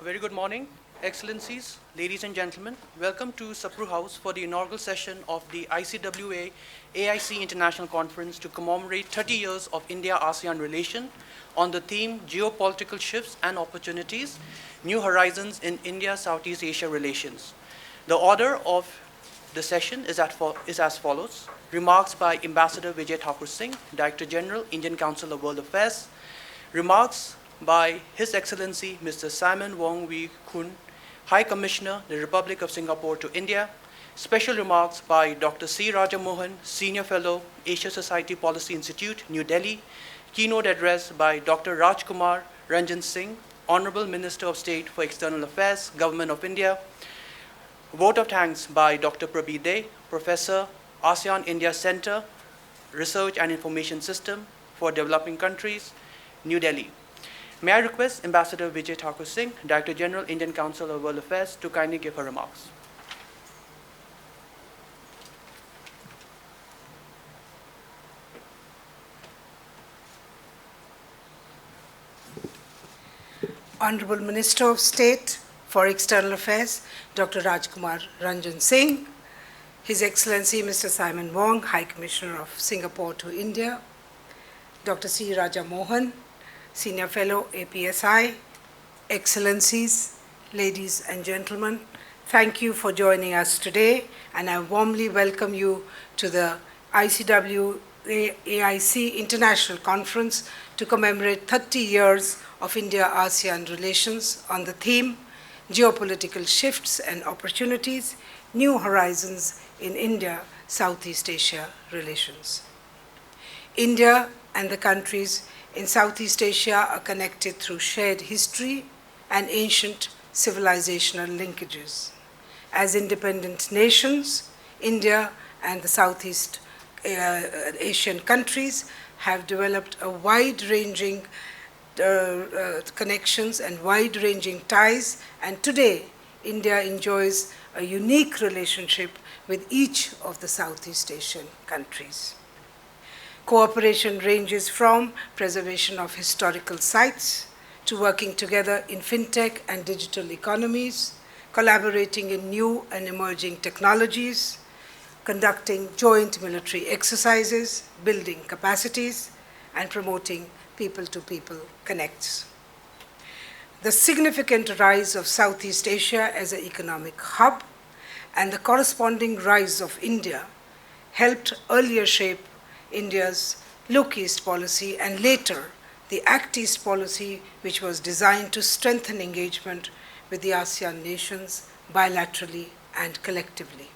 Very good morning, Excellencies, ladies and gentlemen. Welcome to Sapru House for the inaugural session of the ICWA AIC International Conference to commemorate 30 years of India-ASEAN relation on the theme Geopolitical Shifts and Opportunities, New Horizons in India-Southeast Asia Relations. The order of the session is as follows. Remarks by Ambassador Vijay Thakur Singh, Director General, Indian Council of World Affairs. Remarks by His Excellency Mr. Simon Wong Kuen, High Commissioner, the Republic of Singapore to India. Special remarks by Dr. C. Raja Mohan, Senior Fellow, Asia Society Policy Institute, New Delhi. Keynote Address by Dr. Rajkumar, Ranjan Singh, Honorable Minister of State for External Affairs, Government of India. Vote of thanks by Dr. Prabir, Professor, ASEAN India Center, Research and Information System for Developing Countries, New Delhi. May I request Ambassador Vijay Thakur Singh, Director General, Indian Council of World Affairs, to kindly give her remarks. Honorable Minister of State for External Affairs, Dr. Rajkumar Ranjan Singh, His Excellency Mr. Simon Wong, High Commissioner of Singapore to India, Dr. C. Raja Mohan, Senior Fellow, APSI, Excellencies, ladies and gentlemen, thank you for joining us today, and I warmly welcome you to the ICWA AIC International Conference to commemorate 30 years of India-ASEAN relations on the theme Geopolitical Shifts and Opportunities, New Horizons in India-Southeast Asia Relations. India and the countries in Southeast Asia are connected through shared history and ancient civilizational linkages. As independent nations, India and the Southeast Asian countries have developed a wide-ranging connections and wide-ranging ties, and today India enjoys a unique relationship with each of the Southeast Asian countries. Cooperation ranges from preservation of historical sites to working together in fintech and digital economies, collaborating in new and emerging technologies, conducting joint military exercises, building capacities, and promoting people-to-people connects. The significant rise of Southeast Asia as an economic hub and the corresponding rise of India helped earlier shape India's Look East policy and later the Act East policy, which was designed to strengthen engagement with the ASEAN nations bilaterally and collectively.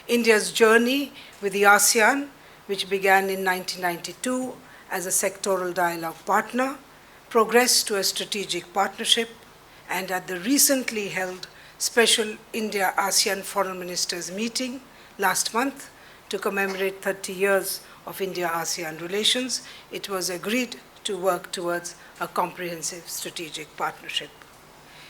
India's journey with the ASEAN, which began in 1992 as a sectoral dialogue partner, progressed to a strategic partnership, and at the recently held special India-ASEAN Foreign Ministers meeting last month to commemorate 30 years of India-ASEAN relations, it was agreed to work towards a comprehensive strategic partnership.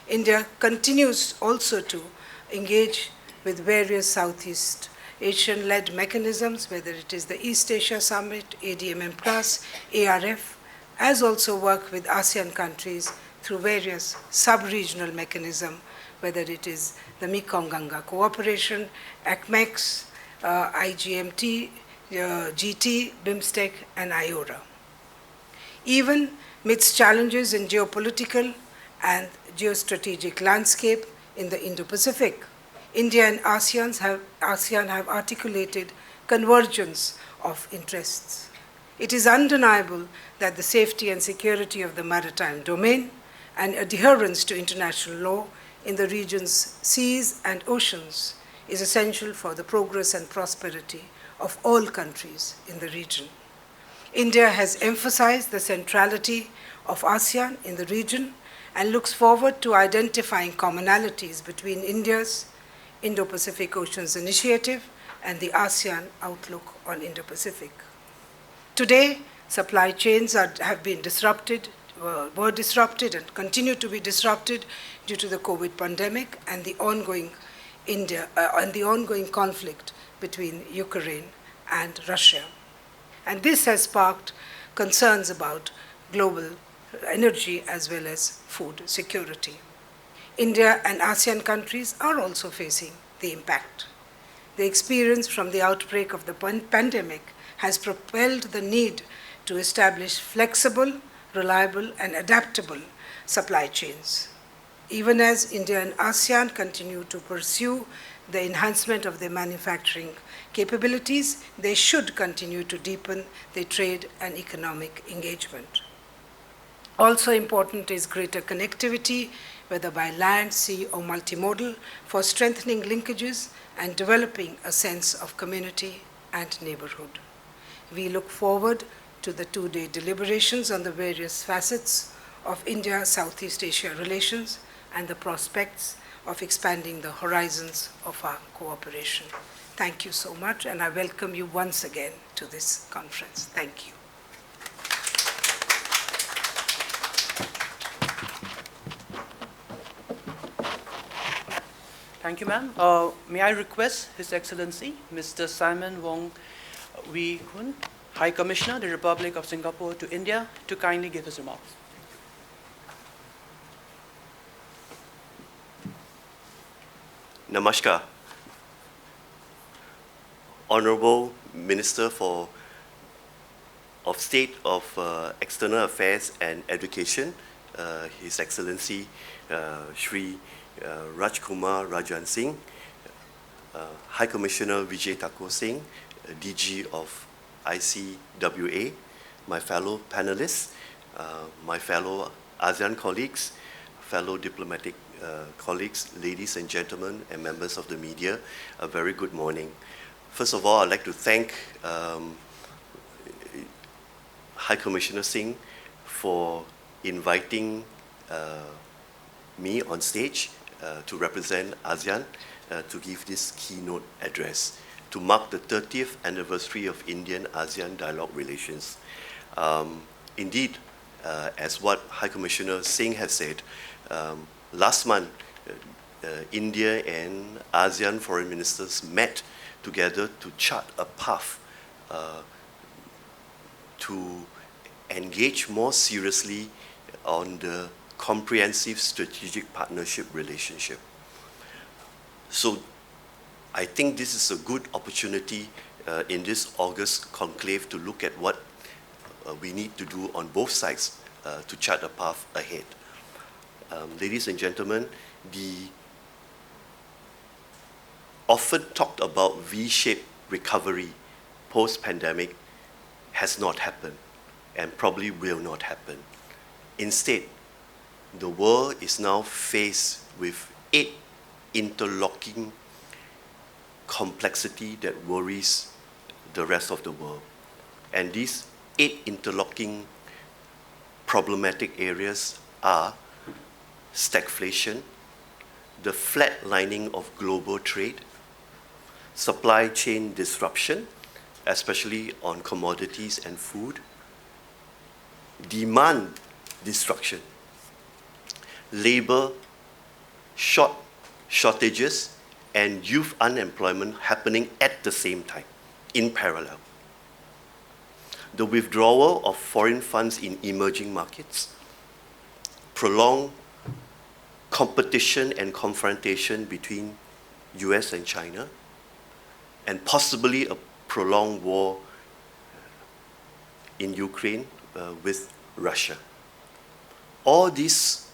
India continues also to engage with various Southeast Asian-led mechanisms, whether it is the East Asia Summit, ADMM+, ARF, as also work with ASEAN countries through various sub-regional mechanisms, whether it is the Mekong-Ganga Cooperation, ACMEX, IGMT, GT, BIMSTEC, and IORA. Even amidst challenges in geopolitical and geostrategic landscape in the Indo-Pacific, India and ASEAN have articulated convergence of interests. It is undeniable that the safety and security of the maritime domain and adherence to international law in the region's seas and oceans is essential for the progress and prosperity of all countries in the region. India has emphasized the centrality of ASEAN in the region and looks forward to identifying commonalities between India's Indo-Pacific Oceans Initiative and the ASEAN Outlook on Indo-Pacific. Today, supply chains have been disrupted, were disrupted and continue to be disrupted due to the COVID pandemic and the ongoing conflict between Ukraine and Russia. And this has sparked concerns about global energy as well as food security. India and ASEAN countries are also facing the impact. The experience from the outbreak of the pandemic has propelled the need to establish flexible, reliable, and adaptable supply chains. Even as India and ASEAN continue to pursue the enhancement of their manufacturing capabilities, they should continue to deepen their trade and economic engagement. Also important is greater connectivity, whether by land, sea, or multimodal, for strengthening linkages and developing a sense of community and neighborhood. We look forward to the two-day deliberations on the various facets of India-Southeast Asia relations and the prospects of expanding the horizons of our cooperation. Thank you so much, and I welcome you once again to this conference. Thank you. Thank you, ma'am. May I request His Excellency, Mr. Simon Wong Wee Hun, High Commissioner, the Republic of Singapore to India, to kindly give his remarks. Namaskar. Honorable Minister of State of External Affairs and Education, His Excellency Shri Rajkumar Ranjan Singh, High Commissioner Vijay Thakur Singh, DG of ICWA, my fellow panelists, my fellow ASEAN colleagues, fellow diplomatic colleagues, ladies and gentlemen, and members of the media, a very good morning. First of all, I'd like to thank High Commissioner Singh for inviting me on stage to represent ASEAN to give this keynote address to mark the 30th anniversary of Indian-ASEAN dialogue relations. Indeed, as what High Commissioner Singh has said, last month, India and ASEAN foreign ministers met together to chart a path to engage more seriously on the comprehensive strategic partnership relationship. So I think this is a good opportunity in this August conclave to look at what we need to do on both sides to chart a path ahead. Ladies and gentlemen, the often talked about V-shaped recovery post-pandemic has not happened and probably will not happen. Instead, the world is now faced with 8 interlocking complexity that worries the rest of the world. And these 8 interlocking problematic areas are stagflation, the flatlining of global trade, supply chain disruption, especially on commodities and food, demand destruction, labor shortages, and youth unemployment happening at the same time, in parallel. The withdrawal of foreign funds in emerging markets, prolonged competition and confrontation between US and China, and possibly a prolonged war in Ukraine with Russia. All these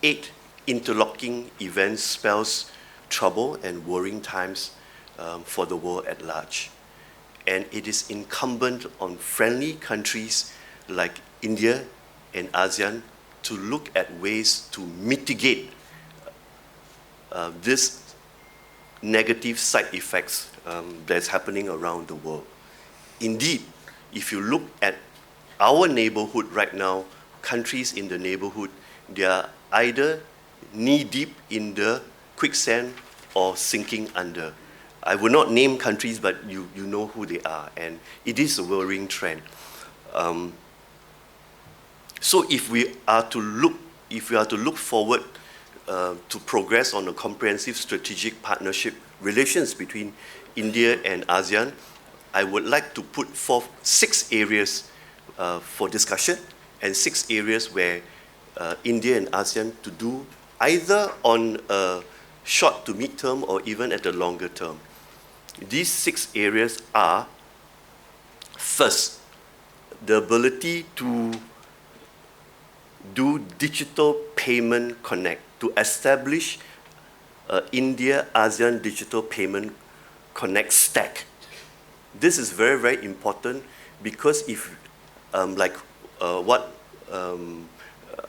8 interlocking events spells trouble and worrying times for the world at large. And it is incumbent on friendly countries like India and ASEAN to look at ways to mitigate this negative side effects that's happening around the world. Indeed, if you look at our neighborhood right now, countries in the neighborhood, they are either knee-deep in the quicksand or sinking under. I will not name countries, but you know who they are, and it is a worrying trend. So if we are to look forward to progress on a comprehensive strategic partnership relations between India and ASEAN, I would like to put forth 6 areas for discussion and 6 areas where India and ASEAN to do either on a short to mid-term or even at the longer term. These 6 areas are, first, the ability to do digital payment connect, to establish India-ASEAN digital payment connect stack. This is very, very important because if, like what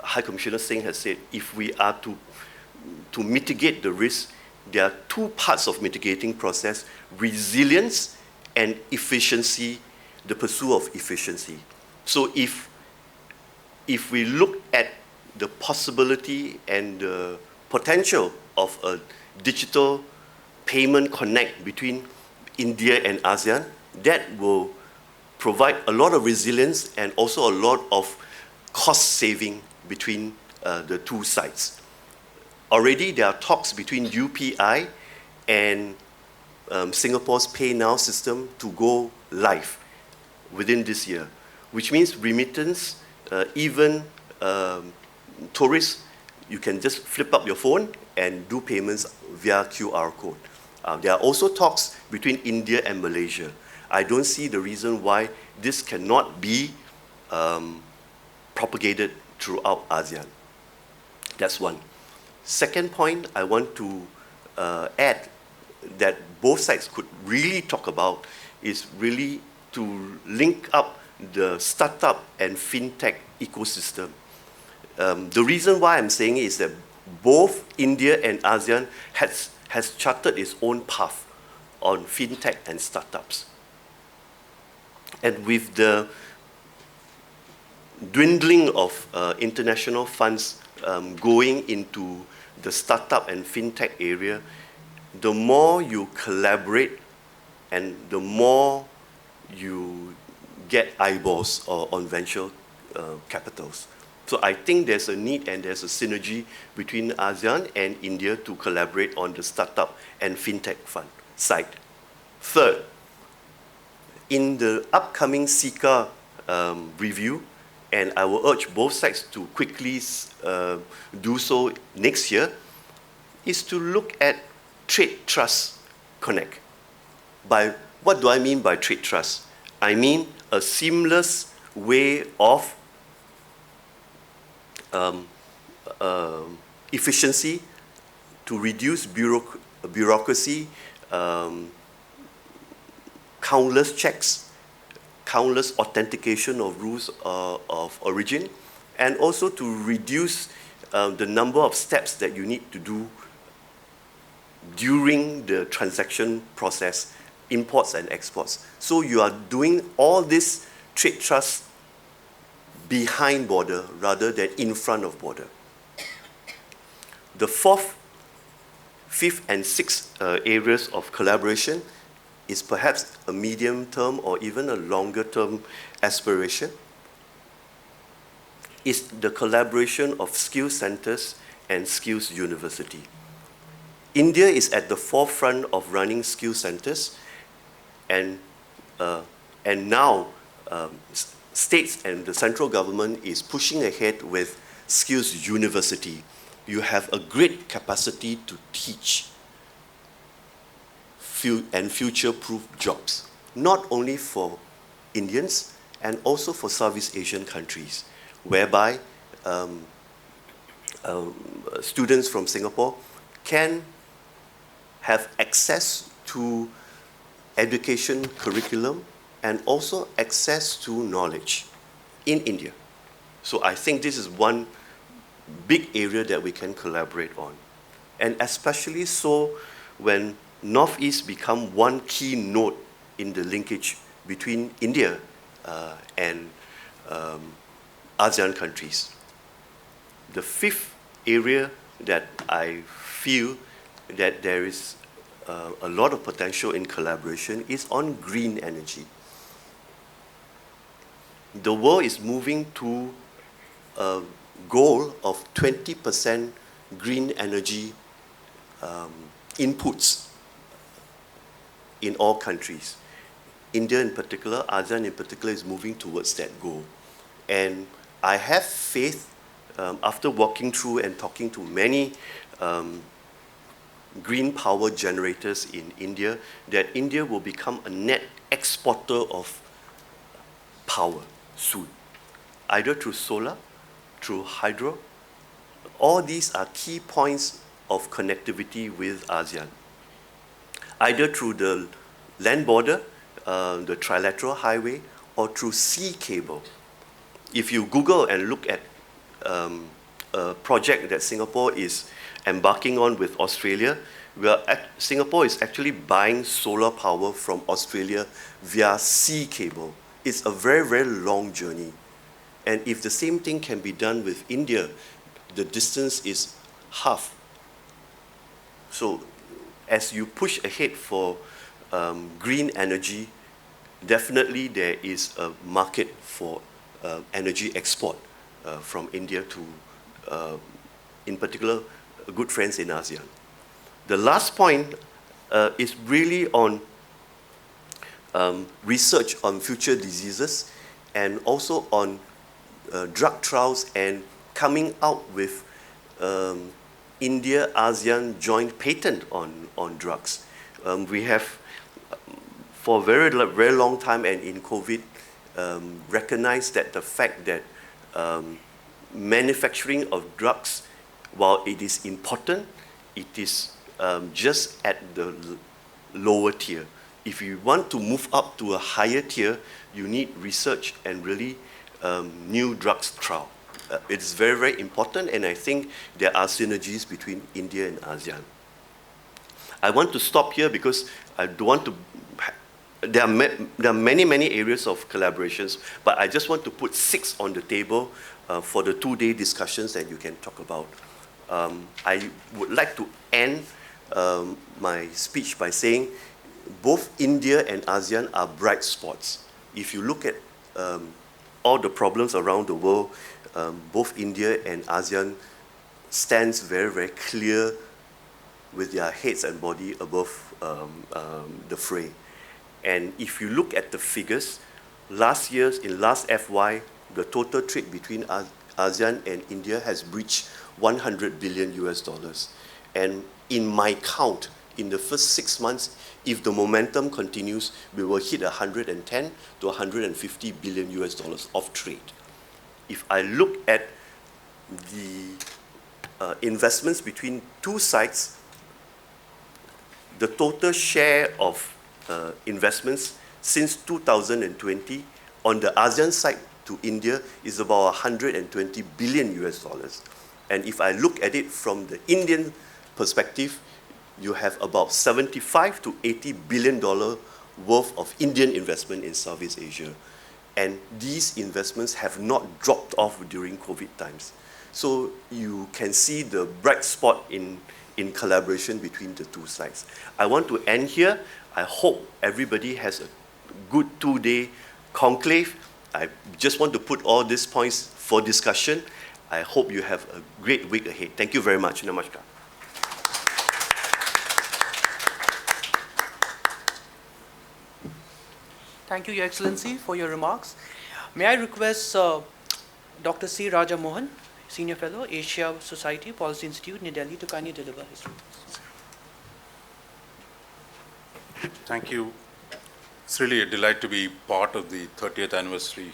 High Commissioner Singh has said, if we are to mitigate the risk, there are 2 parts of mitigating process: resilience and efficiency, the pursuit of efficiency. So if we look at the possibility and the potential of a digital payment connect between India and ASEAN, that will provide a lot of resilience and also a lot of cost saving between the 2 sides. Already there are talks between UPI and Singapore's Pay Now system to go live within this year, which means remittance, even tourists, you can just flip up your phone and do payments via QR code. There are also talks between India and Malaysia. I don't see the reason why this cannot be propagated throughout ASEAN. That's one. Second point I want to add that both sides could really talk about is really to link up the startup and fintech ecosystem. The reason why I'm saying it is that both India and ASEAN has charted its own path on fintech and startups. And with the dwindling of international funds going into the startup and fintech area, the more you collaborate and the more you get eyeballs on venture capitals. So I think there's a need and there's a synergy between ASEAN and India to collaborate on the startup and fintech fund side. Third, in the upcoming SICA review, and I will urge both sides to quickly do so next year, is to look at Trade Trust Connect. What do I mean by trade trust? I mean a seamless way of efficiency to reduce bureaucracy, countless checks, countless authentication of rules of origin, and also to reduce the number of steps that you need to do during the transaction process, imports and exports. So you are doing all this trade trust behind border rather than in front of border. The fourth, fifth, and sixth areas of collaboration is perhaps a medium-term or even a longer-term aspiration. Is the collaboration of skills centers and skills university. India is at the forefront of running skills centers, and now states and the central government is pushing ahead with skills university. You have a great capacity to teach and future-proof jobs, not only for Indians and also for Southeast Asian countries, whereby students from Singapore can have access to education curriculum and also access to knowledge in India. So I think this is one big area that we can collaborate on. And especially so when Northeast become one key node in the linkage between India and ASEAN countries. The fifth area that I feel that there is a lot of potential in collaboration is on green energy. The world is moving to a goal of 20% green energy inputs in all countries. India in particular, ASEAN in particular, is moving towards that goal. And I have faith after walking through and talking to many green power generators in India, that India will become a net exporter of power soon, either through solar, through hydro. All these are key points of connectivity with ASEAN, either through the land border, the trilateral highway, or through sea cable. If you Google and look at a project that Singapore is embarking on with Australia, Singapore is actually buying solar power from Australia via sea cable. It's a very, very long journey. And if the same thing can be done with India, the distance is half. So as you push ahead for green energy, definitely there is a market for energy export from India to, in particular, good friends in ASEAN. The last point is really on research on future diseases and also on drug trials and coming out with India-ASEAN joint patent on drugs. We have, for a very, very long time and in COVID, recognized that the fact that manufacturing of drugs, while it is important, it is just at the lower tier. If you want to move up to a higher tier, you need research and really new drugs trial. It's very, very important, and I think there are synergies between India and ASEAN. I want to stop here because I don't want to, there are many, many areas of collaborations, but I just want to put 6 on the table for the 2-day discussions that you can talk about. I would like to end my speech by saying both India and ASEAN are bright spots. If you look at all the problems around the world, both India and ASEAN stands very, very clear with their heads and body above the fray. And if you look at the figures, in last FY, the total trade between ASEAN and India has breached $100 billion US. And in my count, in the first 6 months, if the momentum continues, we will hit 110 to 150 billion US of trade. If I look at the investments between two sides, the total share of investments since 2020 on the ASEAN side to India is about 120 billion US dollars. And if I look at it from the Indian perspective, you have about 75 to 80 billion dollar worth of Indian investment in Southeast Asia. And these investments have not dropped off during COVID times. So you can see the bright spot in collaboration between the two sides. I want to end here. I hope everybody has a good 2-day conclave. I just want to put all these points for discussion. I hope you have a great week ahead. Thank you very much. Namaskar. Thank you, Your Excellency, for your remarks. May I request Dr. C. Raja Mohan, Senior Fellow, Asia Society Policy Institute, New Delhi, to kindly deliver his remarks. Thank you. It's really a delight to be part of the 30th anniversary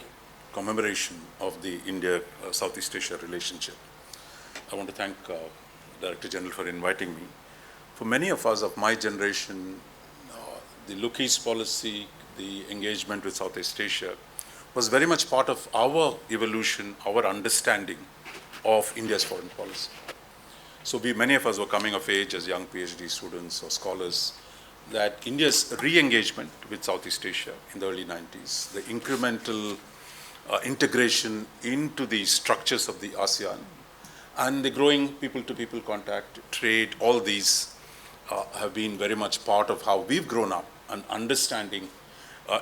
commemoration of the India-Southeast Asia relationship. I want to thank Director General for inviting me. For many of us of my generation, the Look East policy, the engagement with Southeast Asia was very much part of our evolution, our understanding of India's foreign policy. So many of us were coming of age as young PhD students or scholars, that India's re-engagement with Southeast Asia in the early 90s, the incremental integration into the structures of the ASEAN, and the growing people-to-people contact, trade, all these have been very much part of how we've grown up and understanding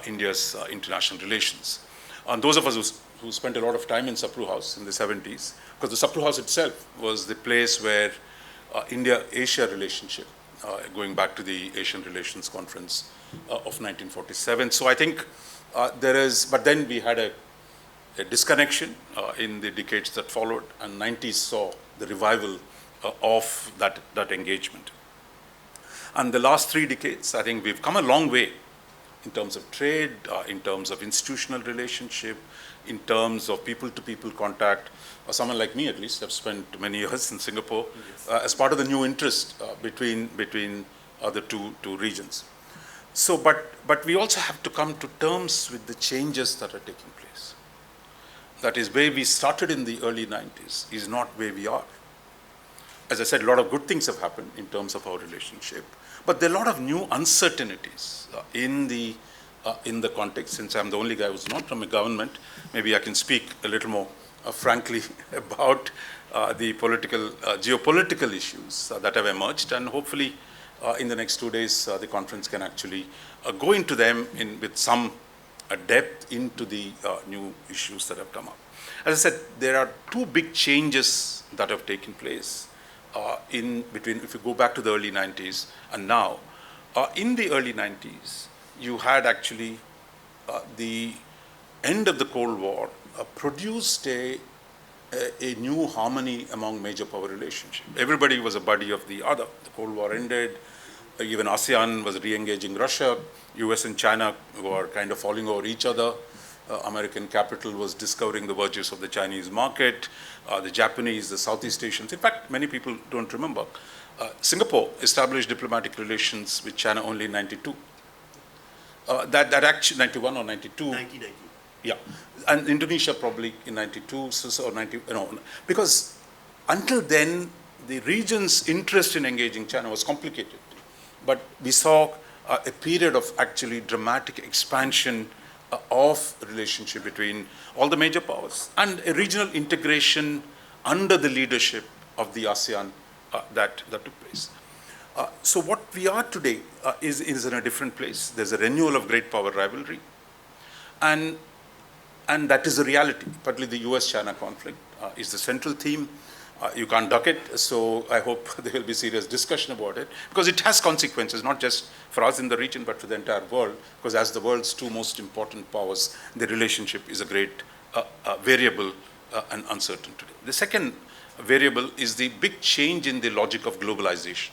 India's international relations. And those of us who spent a lot of time in Sapru House in the 70s, because the Sapru House itself was the place where India-Asia relationship, going back to the Asian Relations Conference of 1947. So I think but then we had a a disconnection in the decades that followed, and 90s saw the revival of that engagement. And the last 3 decades, I think we've come a long way in terms of trade, in terms of institutional relationship, in terms of people-to-people contact. Someone like me, at least, I've spent many years in Singapore as part of the new interest between the two regions. So, but we also have to come to terms with the changes that are taking place. That is, where we started in the early 90s is not where we are. As I said, a lot of good things have happened in terms of our relationship, but there are a lot of new uncertainties in the context. Since I'm the only guy who's not from a government, maybe I can speak a little more frankly about the geopolitical issues that have emerged, and hopefully in the next 2 days the conference can actually go into them with some depth into the new issues that have come up. As I said, there are 2 big changes that have taken place in between, if you go back to the early 90s and now. In the early 90s, you had actually the end of the Cold War produced a new harmony among major power relationships. Everybody was a buddy of the other. The Cold War ended. Even ASEAN was re-engaging Russia. US and China were kind of falling over each other. American capital was discovering the virtues of the Chinese market. The Japanese, the Southeast Asians. In fact, many people don't remember. Singapore established diplomatic relations with China only in 92. That actually, 91 or 92? 1990. Yeah, and Indonesia probably in 92, or 90, because until then, the region's interest in engaging China was complicated. But we saw a period of actually dramatic expansion of relationship between all the major powers and a regional integration under the leadership of the ASEAN that took place. So what we are today is in a different place. There's a renewal of great power rivalry, and that is the reality. Particularly the US-China conflict is the central theme. You can't duck it, so I hope there will be serious discussion about it, because it has consequences, not just for us in the region, but for the entire world, because as the world's 2 most important powers, the relationship is a great variable and uncertain today. The second variable is the big change in the logic of globalization.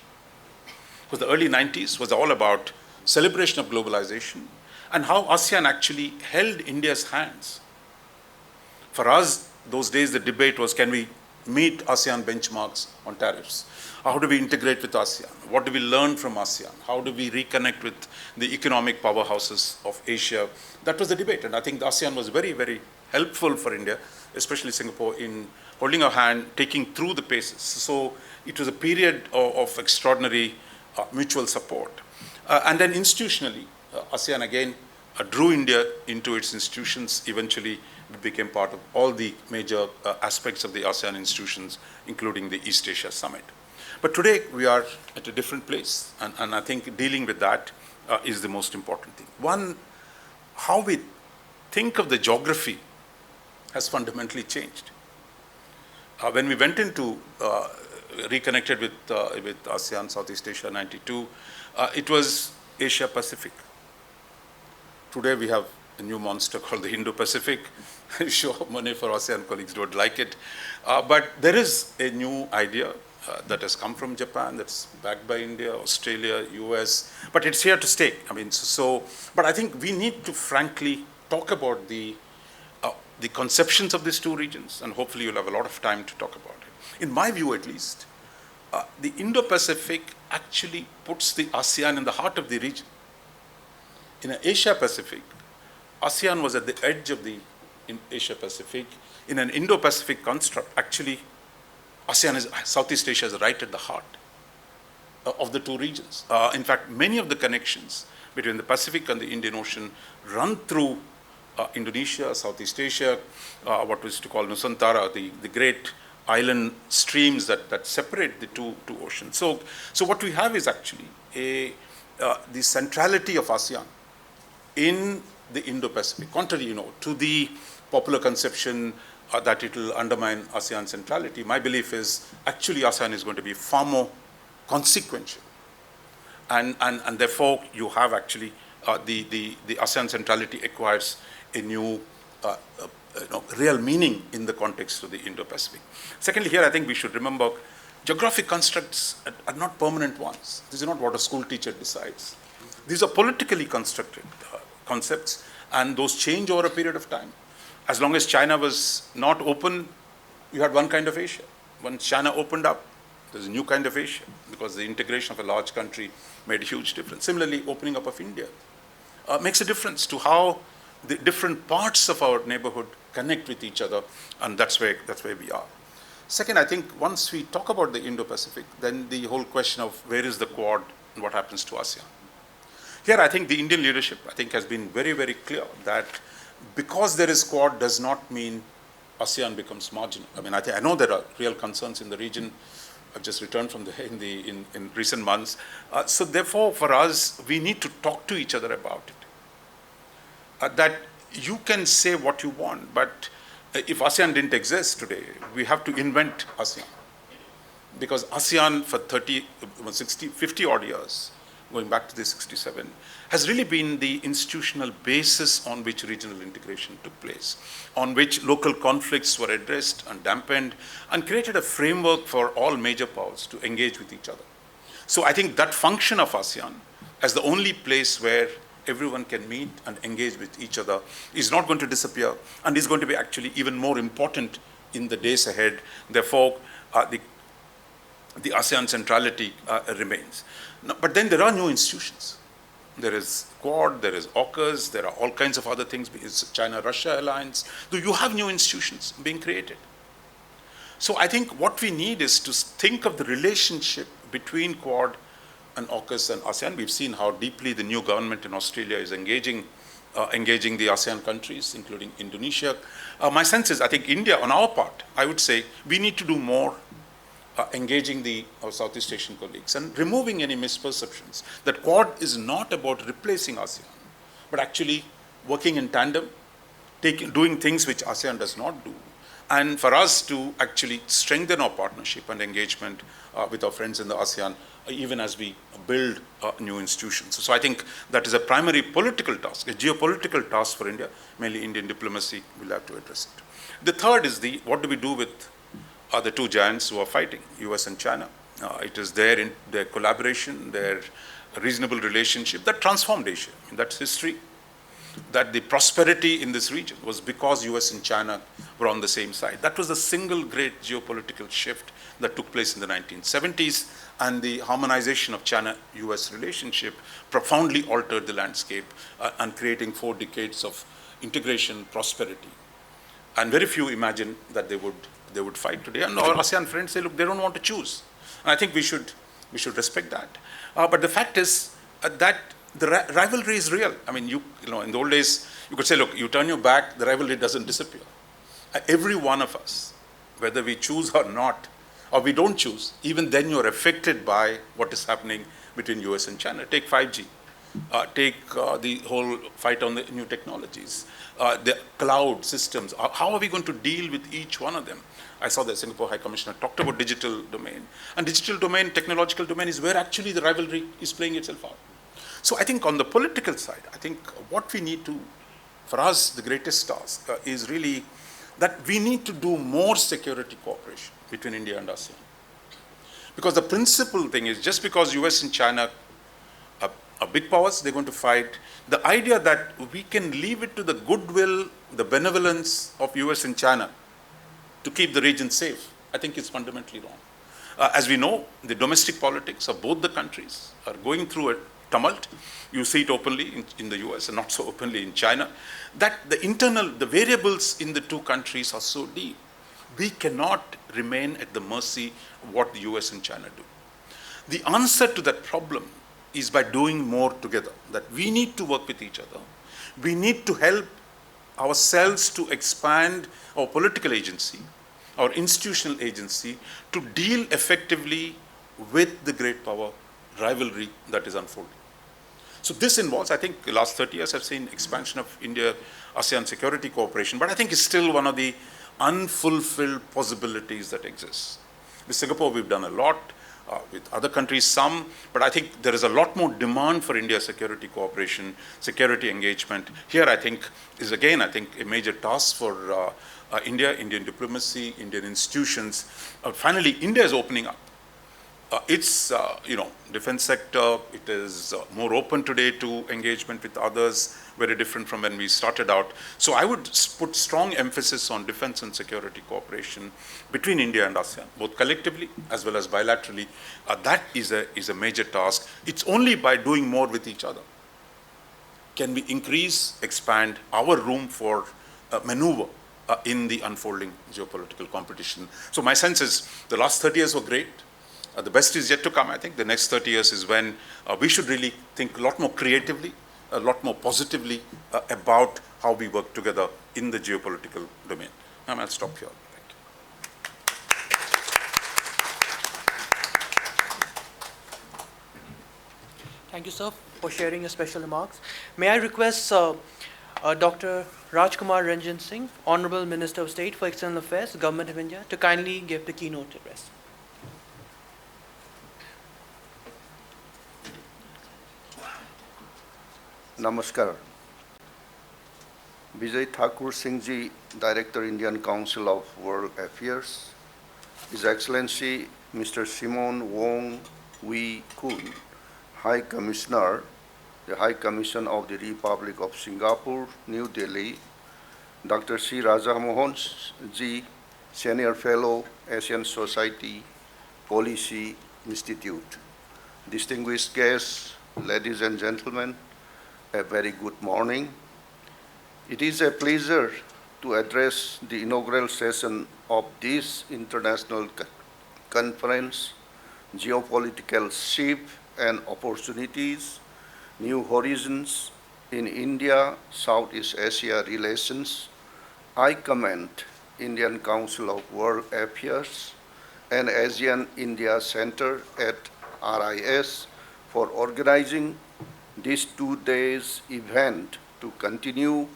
Because the early 90s was all about celebration of globalization and how ASEAN actually held India's hands. For us, those days, the debate was, can we meet ASEAN benchmarks on tariffs? How do we integrate with ASEAN? What do we learn from ASEAN? How do we reconnect with the economic powerhouses of Asia? That was the debate. And I think the ASEAN was very, very helpful for India, especially Singapore, in holding our hand, taking through the paces. So it was a period of extraordinary mutual support. And then institutionally, ASEAN again drew India into its institutions. Eventually, it became part of all the major aspects of the ASEAN institutions, including the East Asia Summit. But today, we are at a different place, and I think dealing with that is the most important thing. One, how we think of the geography has fundamentally changed. When we went into, reconnected with ASEAN, Southeast Asia, 92, it was Asia Pacific. Today we have a new monster called the Indo-Pacific. Sure, many for ASEAN colleagues don't like it. But there is a new idea that has come from Japan, that's backed by India, Australia, US, but it's here to stay. I mean, but I think we need to frankly talk about the conceptions of these 2 regions, and hopefully you'll have a lot of time to talk about it. In my view, at least, the Indo-Pacific actually puts the ASEAN in the heart of the region. In Asia-Pacific, ASEAN was at the edge of the Asia-Pacific. In an Indo-Pacific construct, actually, Southeast Asia is right at the heart of the 2 regions. In fact, many of the connections between the Pacific and the Indian Ocean run through Indonesia, Southeast Asia, what was to call Nusantara, the great island streams that separate the two oceans. So what we have is actually the centrality of ASEAN in the Indo-Pacific, contrary, to the popular conception that it will undermine ASEAN centrality. My belief is actually ASEAN is going to be far more consequential, and therefore you have actually the ASEAN centrality acquires a new real meaning in the context of the Indo-Pacific. Secondly, here I think we should remember geographic constructs are not permanent ones. This is not what a school teacher decides. These are politically constructed concepts, and those change over a period of time. As long as China was not open, you had one kind of Asia. When China opened up, there's a new kind of Asia, because the integration of a large country made a huge difference. Similarly, opening up of India makes a difference to how the different parts of our neighborhood connect with each other, and that's where we are. Second, I think once we talk about the Indo-Pacific, then the whole question of where is the Quad and what happens to ASEAN. Here, I think the Indian leadership, has been very, very clear that because there is Quad does not mean ASEAN becomes marginal. I know there are real concerns in the region. I've just returned from in recent months. So therefore, for us, we need to talk to each other about it. That you can say what you want, but if ASEAN didn't exist today, we have to invent ASEAN. Because ASEAN for 50 odd years, going back to the 67, has really been the institutional basis on which regional integration took place, on which local conflicts were addressed and dampened, and created a framework for all major powers to engage with each other. So I think that function of ASEAN as the only place where everyone can meet and engage with each other is not going to disappear, and is going to be actually even more important in the days ahead. Therefore, the ASEAN centrality remains. No, but then there are new institutions. There is Quad, there is AUKUS, there are all kinds of other things. It's China-Russia alliance. So you have new institutions being created. So I think what we need is to think of the relationship between Quad and AUKUS and ASEAN. We've seen how deeply the new government in Australia is engaging the ASEAN countries, including Indonesia. My sense is, I think India, on our part, I would say we need to do more engaging our Southeast Asian colleagues and removing any misperceptions that Quad is not about replacing ASEAN, but actually working in tandem, doing things which ASEAN does not do, and for us to actually strengthen our partnership and engagement with our friends in the ASEAN, even as we build new institutions. So I think that is a primary political task, a geopolitical task for India. Mainly Indian diplomacy will have to address it. The third is what do we do with the two giants who are fighting, US and China. It is their collaboration, their reasonable relationship that transformed Asia. That's history. That the prosperity in this region was because US and China were on the same side. That was the single great geopolitical shift that took place in the 1970s, and the harmonization of China-US relationship profoundly altered the landscape and creating 4 decades of integration, prosperity. And very few imagine that they would fight today. And our ASEAN friends say, look, they don't want to choose. And I think we should respect that. But the fact is that the rivalry is real. In the old days, you could say, look, you turn your back, the rivalry doesn't disappear. Every one of us, whether we choose or not, or we don't choose, even then you're affected by what is happening between US and China. Take 5G. Take the whole fight on the new technologies, the cloud systems. How are we going to deal with each one of them? I saw the Singapore High Commissioner talked about digital domain. And digital domain, technological domain is where actually the rivalry is playing itself out. So I think on the political side, I think what we need to, for us, the greatest task is really that we need to do more security cooperation between India and ASEAN. Because the principal thing is just because US and China are big powers, they're going to fight. The idea that we can leave it to the goodwill, the benevolence of US and China to keep the region safe, I think is fundamentally wrong. As we know, the domestic politics of both the countries are going through a tumult. You see it openly in the US and not so openly in China. That the variables in the two countries are so deep. We cannot remain at the mercy of what the US and China do. The answer to that problem is by doing more together, that we need to work with each other. We need to help ourselves to expand our political agency, our institutional agency, to deal effectively with the great power rivalry that is unfolding. So this involves, I think the last 30 years have seen expansion of India-ASEAN security cooperation, but I think it's still one of the unfulfilled possibilities that exists. With Singapore, we've done a lot. with other countries, some, but I think there is a lot more demand for India security cooperation, security engagement. Here, I think, is again, I think, a major task for India, Indian diplomacy, Indian institutions. Finally, India is opening up. Its defense sector, it is more open today to engagement with others, very different from when we started out. So I would put strong emphasis on defense and security cooperation between India and ASEAN, both collectively as well as bilaterally. That is a major task. It's only by doing more with each other can we increase, expand our room for maneuver in the unfolding geopolitical competition. So my sense is the last 30 years were great. The best is yet to come. I think the next 30 years is when we should really think a lot more creatively, a lot more positively about how we work together in the geopolitical domain. I'll stop here. Thank you. Thank you, sir, for sharing your special remarks. May I request Dr. Rajkumar Ranjan Singh, Honorable Minister of State for External Affairs, Government of India, to kindly give the keynote address. Namaskar. Vijay Thakur Singh ji, Director Indian Council of World Affairs, His Excellency Mr. Simon Wong Kuen, High Commissioner, the High Commission of the Republic of Singapore, New Delhi, Dr. C. Raja Mohan ji, Senior Fellow, Asian Society Policy Institute, distinguished guests, ladies and gentlemen, a very good morning. It is a pleasure to address the inaugural session of this international conference, Geopolitical Shift and Opportunities, New Horizons in India-Southeast Asia Relations. I commend Indian Council of World Affairs and ASEAN-India Center at RIS for organizing this 2 days event to continue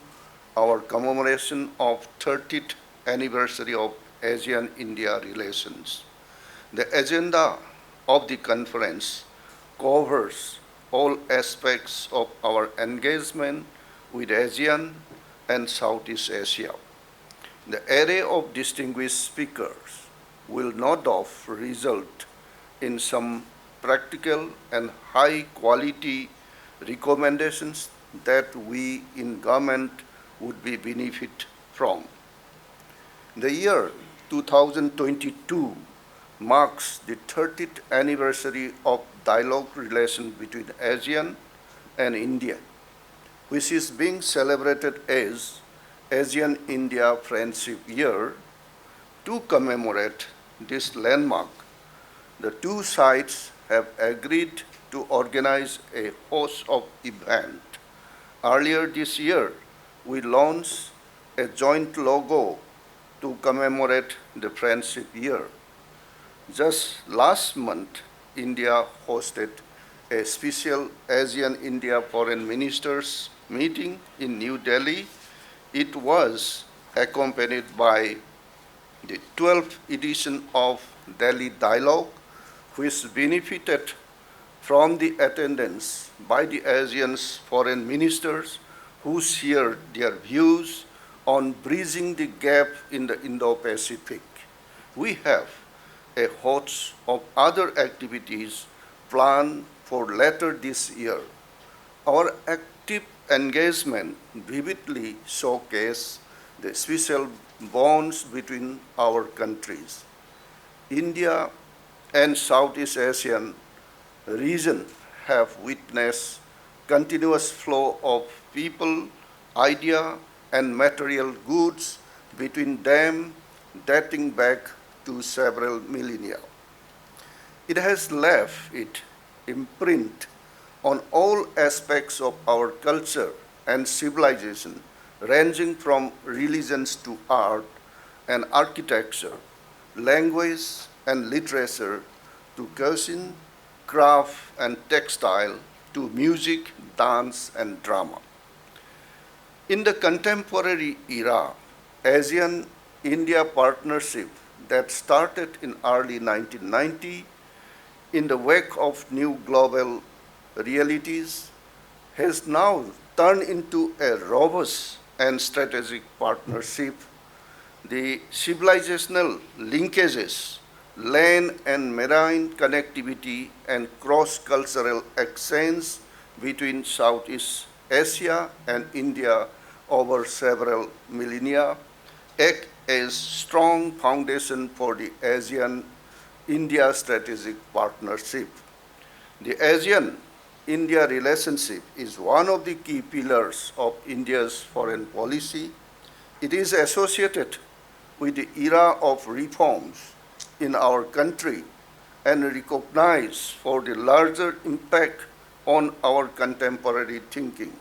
our commemoration of 30th anniversary of ASEAN-India relations. The agenda of the conference covers all aspects of our engagement with ASEAN and Southeast Asia. The array of distinguished speakers will no doubt result in some practical and high-quality recommendations that we in government would be benefit from. The year 2022 marks the 30th anniversary of dialogue relations between ASEAN and India, which is being celebrated as ASEAN-India Friendship Year. To commemorate this landmark, the two sides have agreed to organize a host of events. Earlier this year, we launched a joint logo to commemorate the Friendship Year. Just last month, India hosted a special ASEAN-India Foreign Ministers meeting in New Delhi. It was accompanied by the 12th edition of Delhi Dialogue, which benefited from the attendance by the ASEAN's foreign ministers who shared their views on bridging the gap in the Indo-Pacific. We have a host of other activities planned for later this year. Our active engagement vividly showcases the special bonds between our countries. India and Southeast Asian region have witnessed continuous flow of people, idea, and material goods between them dating back to several millennia. It has left its imprint on all aspects of our culture and civilization, ranging from religions to art and architecture, language and literature, to cuisine, craft and textile, to music, dance, and drama. In the contemporary era, ASEAN-India partnership that started in early 1990 in the wake of new global realities, has now turned into a robust and strategic partnership. The civilizational linkages, land and marine connectivity, and cross-cultural exchange between Southeast Asia and India over several millennia act as strong foundation for the ASEAN-India strategic partnership. The ASEAN-India relationship is one of the key pillars of India's foreign policy. It is associated with the era of reforms in our country and recognized for the larger impact on our contemporary thinking.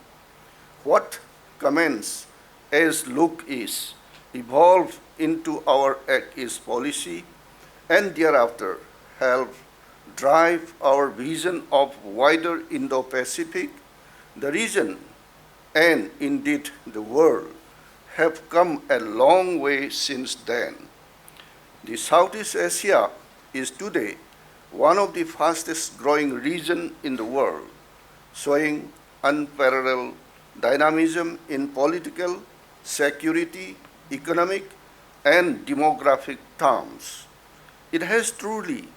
What commences as look is evolve into our act is policy and thereafter help drive our vision of wider Indo-Pacific. The region and indeed the world have come a long way since then. The Southeast Asia is today one of the fastest growing regions in the world, showing unparalleled dynamism in political, security, economic, and demographic terms. It has truly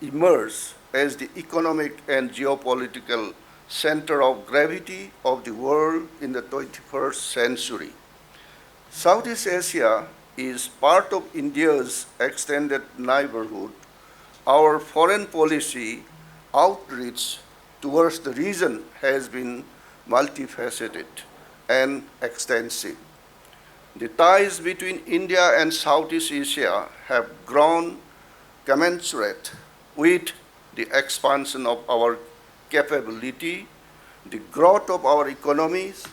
emerged as the economic and geopolitical center of gravity of the world in the 21st century. Southeast Asia is part of India's extended neighborhood. Our foreign policy outreach towards the region has been multifaceted and extensive. The ties between India and Southeast Asia have grown commensurate with the expansion of our capability, the growth of our economies,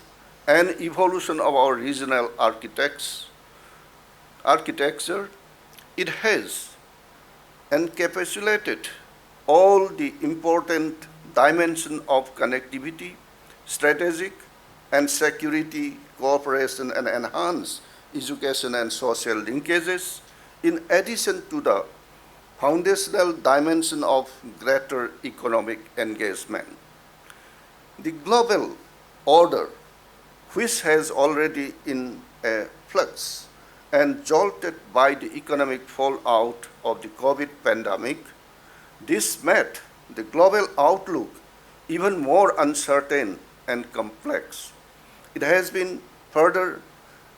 and evolution of our regional architecture. It has encapsulated all the important dimensions of connectivity, strategic and security cooperation, and enhanced education and social linkages, in addition to the foundational dimension of greater economic engagement. The global order, which has already in a flux and jolted by the economic fallout of the COVID pandemic, this made the global outlook even more uncertain and complex. It has been further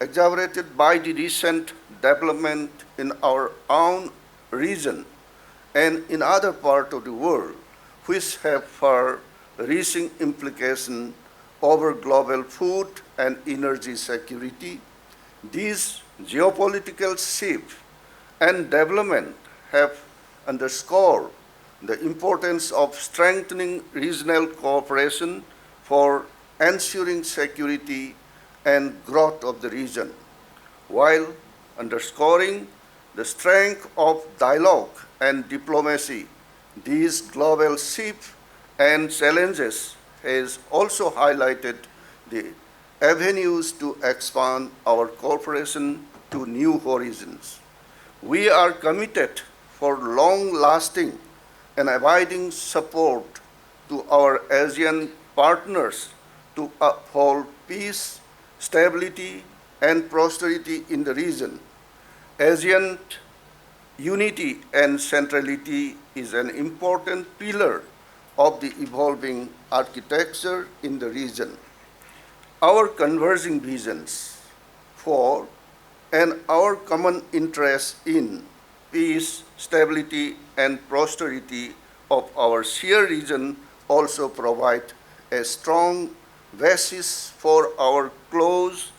exacerbated by the recent development in our own region and in other parts of the world, which have far-reaching implications over global food and energy security. These geopolitical shifts and development have underscored the importance of strengthening regional cooperation for ensuring security and growth of the region, while underscoring the strength of dialogue and diplomacy. These global shifts and challenges has also highlighted the avenues to expand our cooperation to new horizons. We are committed for long-lasting and abiding support to our ASEAN partners to uphold peace, stability, and prosperity in the region. ASEAN unity and centrality is an important pillar of the evolving architecture in the region. Our converging visions for and our common interest in peace, stability, and prosperity of our shared region also provide a strong basis for our close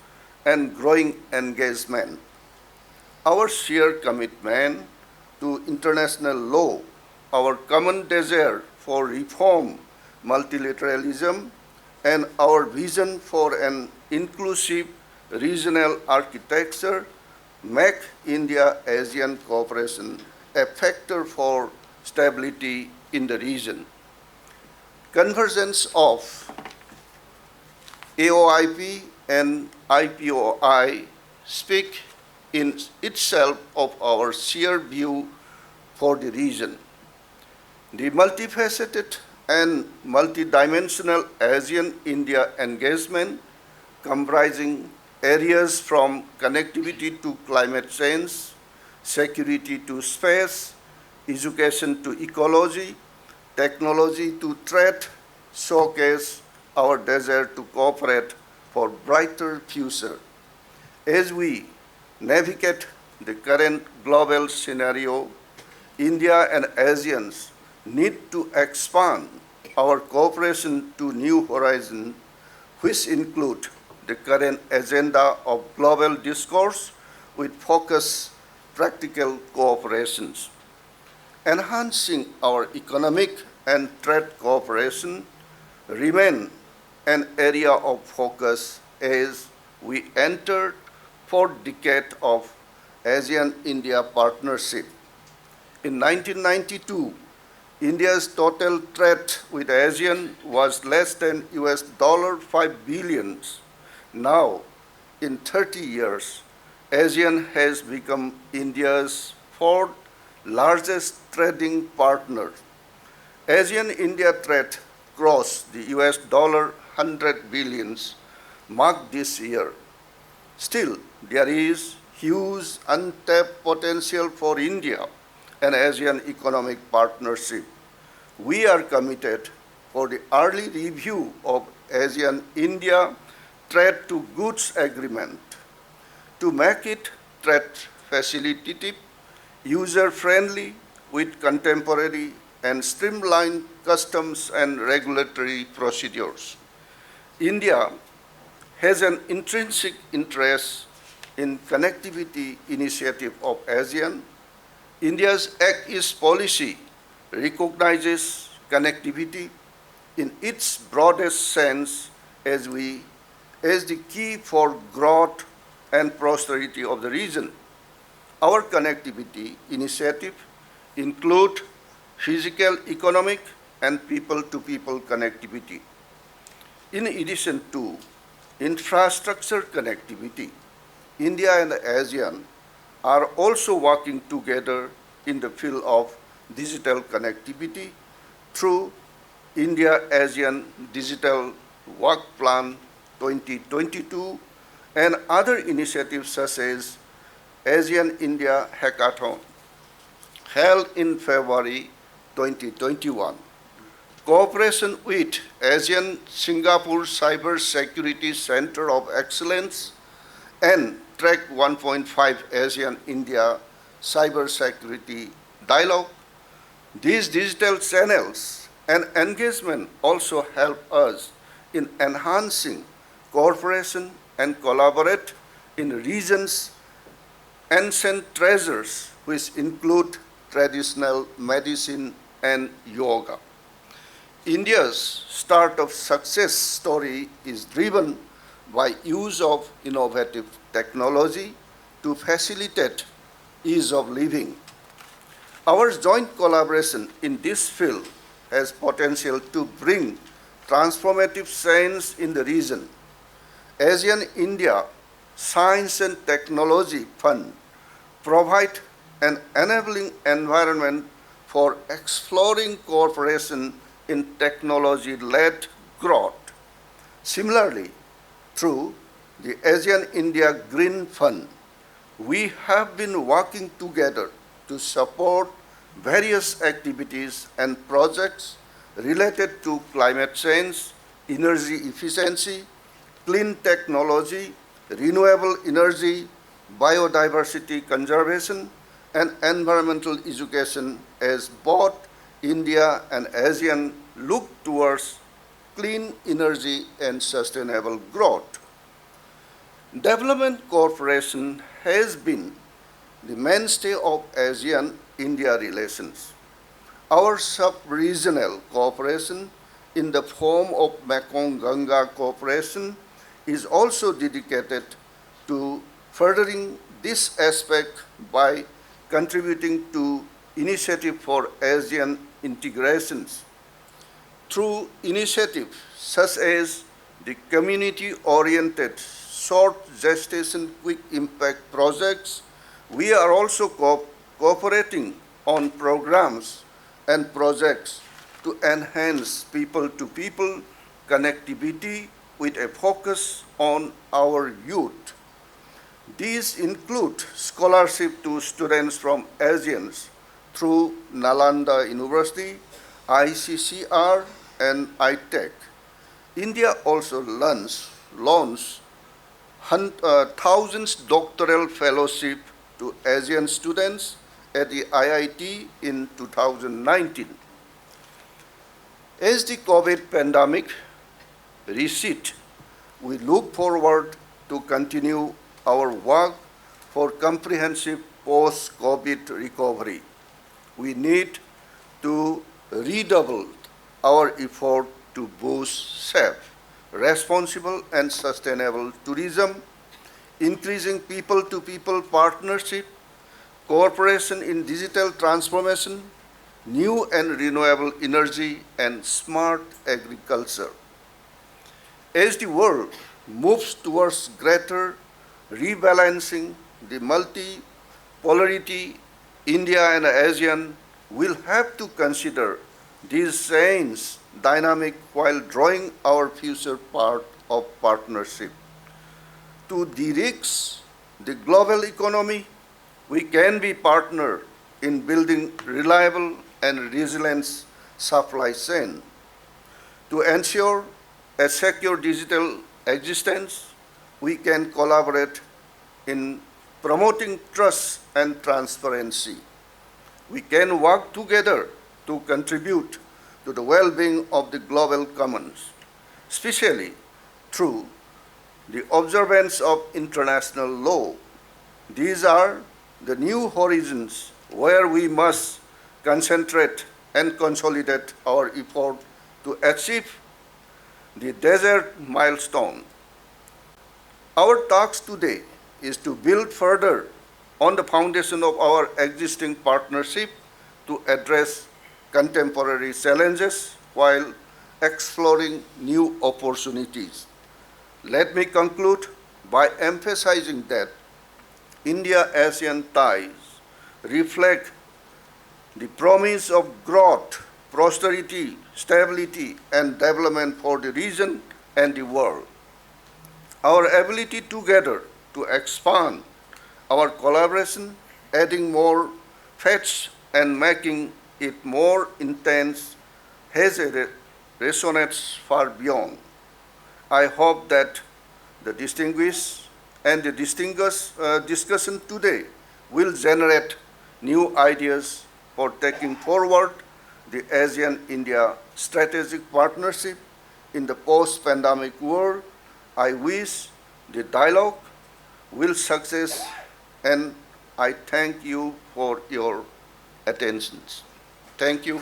and growing engagement. Our shared commitment to international law, our common desire for reform, multilateralism, and our vision for an inclusive regional architecture make India-ASEAN cooperation a factor for stability in the region. Convergence of AOIP and IPOI speak in itself of our shared view for the region. The multifaceted and multidimensional ASEAN-India engagement, comprising areas from connectivity to climate change, security to space, education to ecology, technology to trade, showcase our desire to cooperate for brighter future. As we navigate the current global scenario, India and ASEAN need to expand our cooperation to new horizons, which include the current agenda of global discourse with focused practical cooperations. Enhancing our economic and trade cooperation remain an area of focus as we enter fourth decade of ASEAN-India partnership. In 1992, India's total trade with ASEAN was less than $5 billion. Now, in 30 years, ASEAN has become India's fourth largest trading partner. ASEAN-India trade crossed the $100 billion mark this year. Still, there is huge untapped potential for India and ASEAN economic partnership. We are committed for the early review of ASEAN-India Trade to Goods Agreement to make it trade facilitative, user-friendly, with contemporary and streamlined customs and regulatory procedures. India has an intrinsic interest in connectivity initiative of ASEAN. India's Act East policy recognizes connectivity in its broadest sense as the key for growth and prosperity of the region. Our connectivity initiative include physical, economic, and people-to-people connectivity. In addition to infrastructure connectivity, India and ASEAN are also working together in the field of digital connectivity through India-ASEAN Digital Work Plan 2022 and other initiatives such as ASEAN-India Hackathon, held in February 2021. Cooperation with ASEAN-Singapore Cyber Security Center of Excellence and Track 1.5 ASEAN-India Cyber Security Dialogue. These digital channels and engagement also help us in enhancing cooperation and collaborate in regions' ancient treasures, which include traditional medicine and yoga. India's startup success story is driven by use of innovative technology to facilitate ease of living. Our joint collaboration in this field has potential to bring transformative change in the region. ASEAN-India Science and Technology Fund provide an enabling environment for exploring cooperation in technology-led growth. Similarly, through the ASEAN-India Green Fund, we have been working together to support various activities and projects related to climate change, energy efficiency, clean technology, renewable energy, biodiversity conservation, and environmental education as both India and ASEAN look towards clean energy and sustainable growth. Development cooperation has been the mainstay of ASEAN-India relations. Our sub-regional cooperation in the form of Mekong-Ganga cooperation is also dedicated to furthering this aspect by contributing to initiative for ASEAN integrations. Through initiatives such as the community-oriented short gestation quick impact projects, we are also cooperating on programs and projects to enhance people-to-people connectivity with a focus on our youth. These include scholarship to students from ASEAN through Nalanda University, ICCR, and ITEC. India also launched thousands doctoral fellowship to ASEAN students at the IIT in 2019. As the COVID pandemic recedes, we look forward to continue our work for comprehensive post-COVID recovery. We need to redouble our effort to boost safe, responsible, and sustainable tourism, increasing people-to-people partnership, cooperation in digital transformation, new and renewable energy, and smart agriculture. As the world moves towards greater rebalancing the multipolarity, India and ASEAN will have to consider these changes dynamic while drawing our future part of partnership. To de-risk the global economy, we can be partner in building reliable and resilient supply chain. To ensure a secure digital existence, we can collaborate in promoting trust and transparency. We can work together to contribute to the well-being of the global commons, especially through the observance of international law. These are the new horizons where we must concentrate and consolidate our effort to achieve the desired milestone. Our task today is to build further on the foundation of our existing partnership to address contemporary challenges while exploring new opportunities. Let me conclude by emphasizing that India-ASEAN ties reflect the promise of growth, prosperity, stability, and development for the region and the world. Our ability together to expand our collaboration, adding more facets and making it more intense, has a resonates far beyond. I hope that the distinguished discussion today will generate new ideas for taking forward the ASEAN-India strategic partnership in the post-pandemic world. I wish the dialogue will success, and I thank you for your attention. Thank you.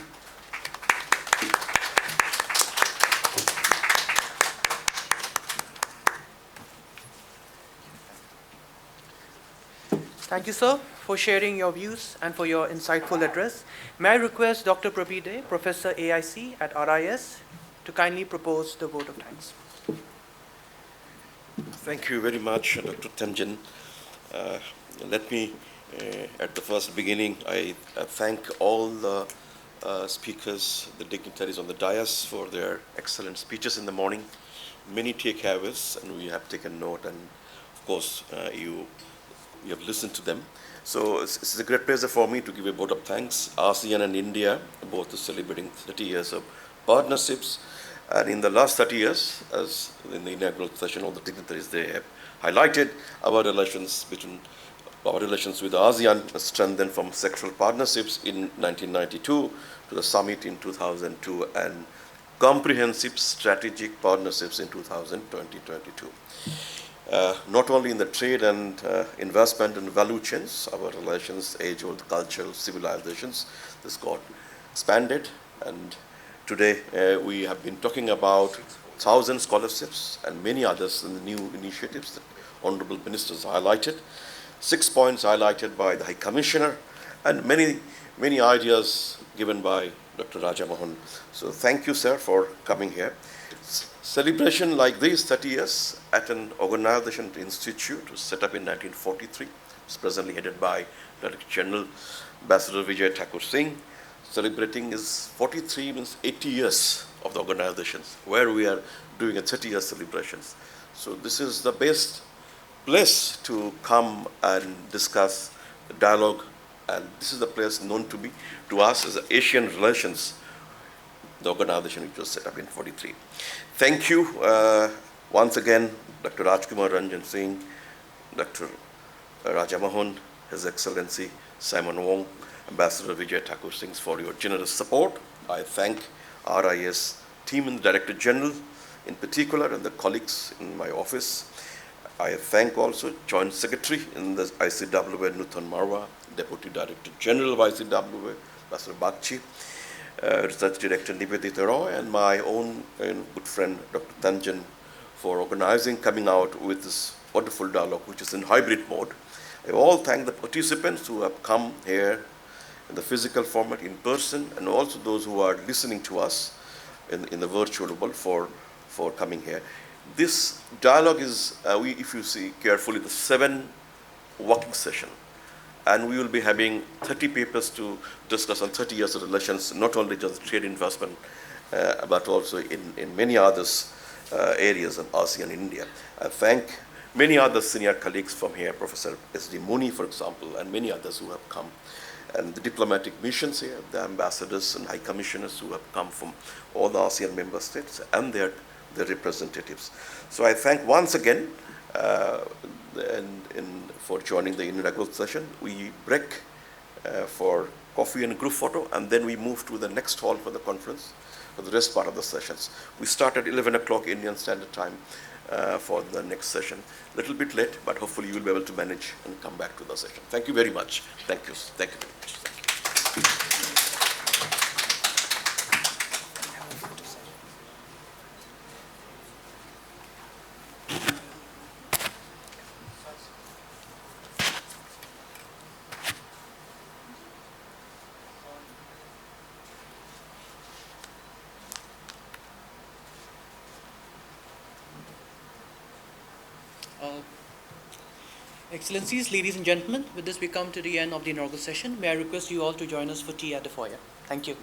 Thank you, sir, for sharing your views and for your insightful address. May I request Dr. Prabir, Professor AIC at RIS, to kindly propose the vote of thanks. Thank you very much, Dr. Tanjan. Let me, at the first beginning, I thank all the speakers, the dignitaries on the dais for their excellent speeches in the morning. Many takeaways, and we have taken note, and of course, you have listened to them. So it's a great pleasure for me to give a vote of thanks. ASEAN and India, both are celebrating 30 years of partnerships. And in the last 30 years, as in the inaugural session, all the dignitaries, they have highlighted our relations with ASEAN, strengthened from sectoral partnerships in 1992 to the summit in 2002, and comprehensive strategic partnerships in 2022. Not only in the trade and investment and value chains, our relations, age-old cultural civilizations, this got expanded, and today we have been talking about 1,000 scholarships and many others in the new initiatives that honorable ministers highlighted. 6 points highlighted by the High Commissioner, and many ideas given by Dr. Raja Mohan. So thank you, sir, for coming here. Celebration like this, 30 years, at an organization institute was set up in 1943. It's presently headed by Director General Ambassador Vijay Thakur Singh. celebrating is 43 means 80 years of the organizations, where we are doing a 30-year celebrations. So this is the best place to come and discuss the dialogue, and this is the place known to be to us as Asian relations, the organization which was set up in 43. Thank you once again, Dr. Rajkumar, Ranjan Singh, Dr. Raja Mohan, His Excellency Simon Wong, Ambassador Vijay Thakur Singh, for your generous support. I thank RIS team and the Director General in particular and the colleagues in my office. I thank also Joint Secretary in the ICWA, Nutan Marwa, Deputy Director General of ICWA, Pastor Bakchi, Research Director Nivedita Roy, and my own good friend Dr. Ranjan for organizing, coming out with this wonderful dialogue, which is in hybrid mode. I all thank the participants who have come here in the physical format, in person, and also those who are listening to us in the virtual world for coming here. This dialogue is, if you see carefully, the 7 working session. And we will be having 30 papers to discuss on 30 years of relations, not only just trade investment, but also in many others areas of ASEAN and India. I thank many other senior colleagues from here, Professor S.D. Mooney, for example, and many others who have come. And the diplomatic missions here, the ambassadors and high commissioners who have come from all the ASEAN member states and their representatives. So I thank once again for joining the inaugural session. We break for coffee and group photo, and then we move to the next hall for the conference for the rest part of the sessions. We start at 11 o'clock Indian Standard Time for the next session. A little bit late, but hopefully you will be able to manage and come back to the session. Thank you very much. Thank you. Thank you very much. Thank you. Excellencies, ladies and gentlemen, with this we come to the end of the inaugural session. May I request you all to join us for tea at the foyer. Thank you.